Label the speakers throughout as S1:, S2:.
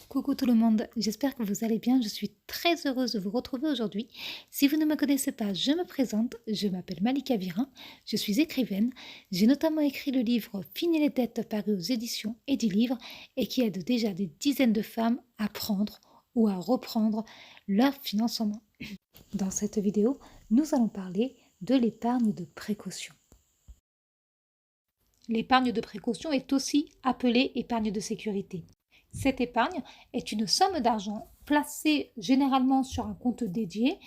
S1: Coucou tout le monde, j'espère que vous allez bien. Je suis très heureuse de vous retrouver aujourd'hui. Si vous ne me connaissez pas, je me présente. Je m'appelle Malika Virin, je suis écrivaine. J'ai notamment écrit le livre Fini les dettes paru aux éditions Edilivre et qui aide déjà des dizaines de femmes à prendre ou à reprendre leurs finances en main. Dans cette vidéo, nous allons parler de l'épargne de précaution. L'épargne de précaution est aussi appelée épargne de sécurité. Cette épargne est une somme d'argent placée généralement sur un compte dédié,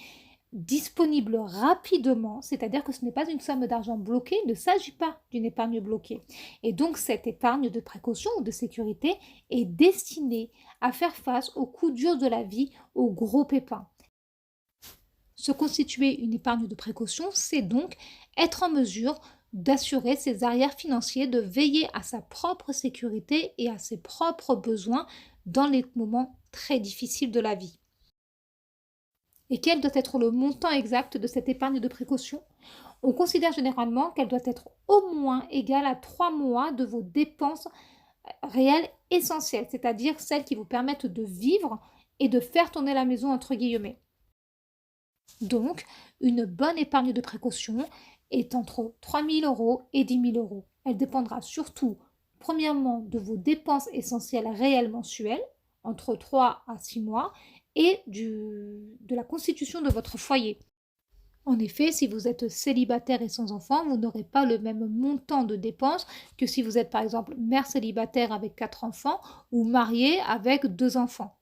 S1: disponible rapidement, c'est-à-dire que ce n'est pas une somme d'argent bloquée, il ne s'agit pas d'une épargne bloquée. Et donc cette épargne de précaution ou de sécurité est destinée à faire face aux coups durs de la vie, aux gros pépins. Se constituer une épargne de précaution, c'est donc être en mesure d'assurer ses arrières financiers, de veiller à sa propre sécurité et à ses propres besoins dans les moments très difficiles de la vie. Et quel doit être le montant exact de cette épargne de précaution? On considère généralement qu'elle doit être au moins égale à 3 mois de vos dépenses réelles essentielles, c'est-à-dire celles qui vous permettent de vivre et de faire tourner la maison entre guillemets. Donc, une bonne épargne de précaution est entre 3 000 € et 10 000 €. Elle dépendra surtout, premièrement, de vos dépenses essentielles réelles mensuelles, entre 3 à 6 mois, et de la constitution de votre foyer. En effet, si vous êtes célibataire et sans enfant, vous n'aurez pas le même montant de dépenses que si vous êtes par exemple mère célibataire avec 4 enfants ou mariée avec 2 enfants.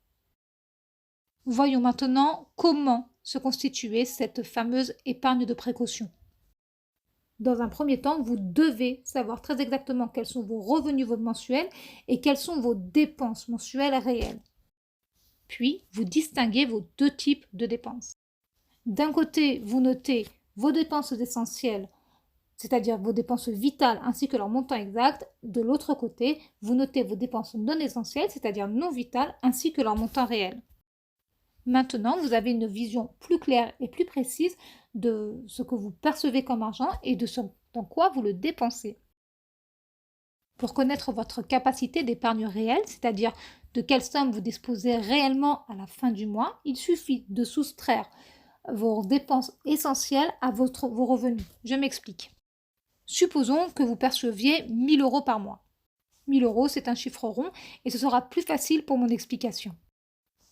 S1: Voyons maintenant comment se constituer cette fameuse épargne de précaution. Dans un premier temps, vous devez savoir très exactement quels sont vos revenus mensuels et quelles sont vos dépenses mensuelles réelles. Puis, vous distinguez vos deux types de dépenses. D'un côté, vous notez vos dépenses essentielles, c'est-à-dire vos dépenses vitales ainsi que leur montant exact. De l'autre côté, vous notez vos dépenses non essentielles, c'est-à-dire non vitales, ainsi que leur montant réel. Maintenant, vous avez une vision plus claire et plus précise de ce que vous percevez comme argent et de ce dans quoi vous le dépensez. Pour connaître votre capacité d'épargne réelle, c'est-à-dire de quelle somme vous disposez réellement à la fin du mois, il suffit de soustraire vos dépenses essentielles à vos revenus. Je m'explique. Supposons que vous perceviez 1 000 € par mois. 1 000 €, c'est un chiffre rond et ce sera plus facile pour mon explication.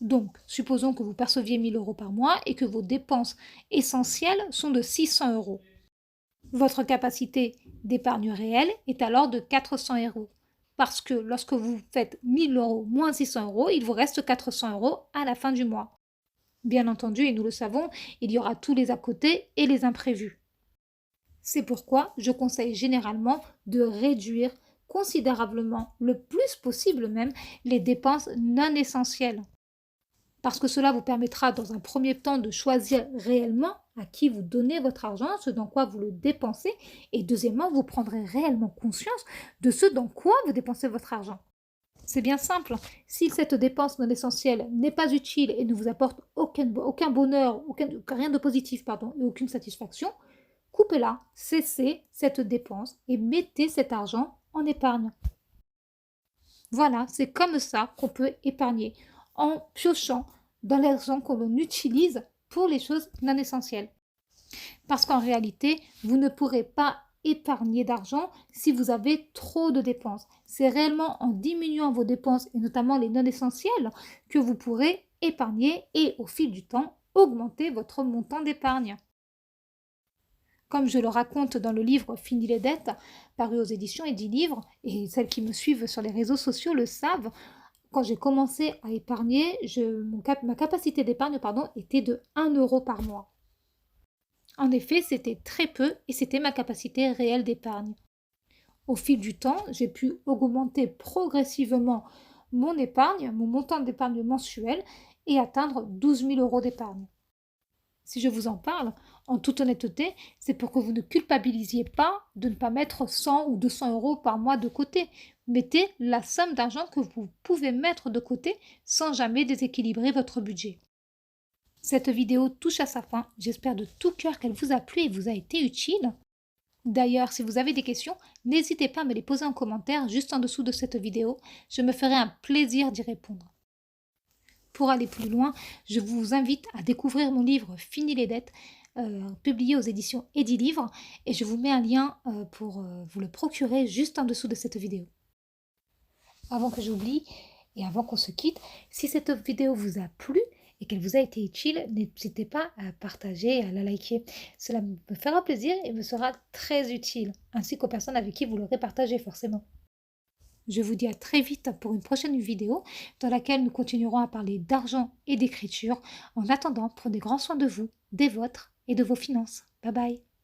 S1: Donc, supposons que vous perceviez 1 000 € par mois et que vos dépenses essentielles sont de 600 €. Votre capacité d'épargne réelle est alors de 400 € parce que lorsque vous faites 1 000 € moins 600 €, il vous reste 400 € à la fin du mois. Bien entendu, et nous le savons, il y aura tous les à côté et les imprévus. C'est pourquoi je conseille généralement de réduire considérablement, le plus possible même, les dépenses non essentielles. Parce que cela vous permettra dans un premier temps de choisir réellement à qui vous donnez votre argent, ce dans quoi vous le dépensez, et deuxièmement, vous prendrez réellement conscience de ce dans quoi vous dépensez votre argent. C'est bien simple, si cette dépense non essentielle n'est pas utile et ne vous apporte aucun bonheur, rien de positif, et aucune satisfaction, coupez-la, cessez cette dépense et mettez cet argent en épargne. Voilà, c'est comme ça qu'on peut épargner, en piochant dans l'argent que l'on utilise pour les choses non essentielles. Parce qu'en réalité, vous ne pourrez pas épargner d'argent si vous avez trop de dépenses. C'est réellement en diminuant vos dépenses, et notamment les non essentielles, que vous pourrez épargner et au fil du temps, augmenter votre montant d'épargne. Comme je le raconte dans le livre Fini les dettes, paru aux éditions Edilivre, et celles qui me suivent sur les réseaux sociaux le savent, quand j'ai commencé à épargner, ma capacité d'épargne était de 1 € par mois. En effet, c'était très peu et c'était ma capacité réelle d'épargne. Au fil du temps, j'ai pu augmenter progressivement mon épargne, mon montant d'épargne mensuel et atteindre 12 000 € d'épargne. Si je vous en parle, en toute honnêteté, c'est pour que vous ne culpabilisiez pas de ne pas mettre 100 ou 200 € par mois de côté. Mettez la somme d'argent que vous pouvez mettre de côté sans jamais déséquilibrer votre budget. Cette vidéo touche à sa fin. J'espère de tout cœur qu'elle vous a plu et vous a été utile. D'ailleurs, si vous avez des questions, n'hésitez pas à me les poser en commentaire juste en dessous de cette vidéo. Je me ferai un plaisir d'y répondre. Pour aller plus loin, je vous invite à découvrir mon livre Fini les dettes, publié aux éditions Edilivre, et je vous mets un lien pour vous le procurer juste en dessous de cette vidéo. Avant que j'oublie et avant qu'on se quitte, si cette vidéo vous a plu et qu'elle vous a été utile, n'hésitez pas à partager et à la liker. Cela me fera plaisir et me sera très utile, ainsi qu'aux personnes avec qui vous l'aurez partagé forcément. Je vous dis à très vite pour une prochaine vidéo dans laquelle nous continuerons à parler d'argent et d'écriture. En attendant, prenez grand soin de vous, des vôtres et de vos finances. Bye bye.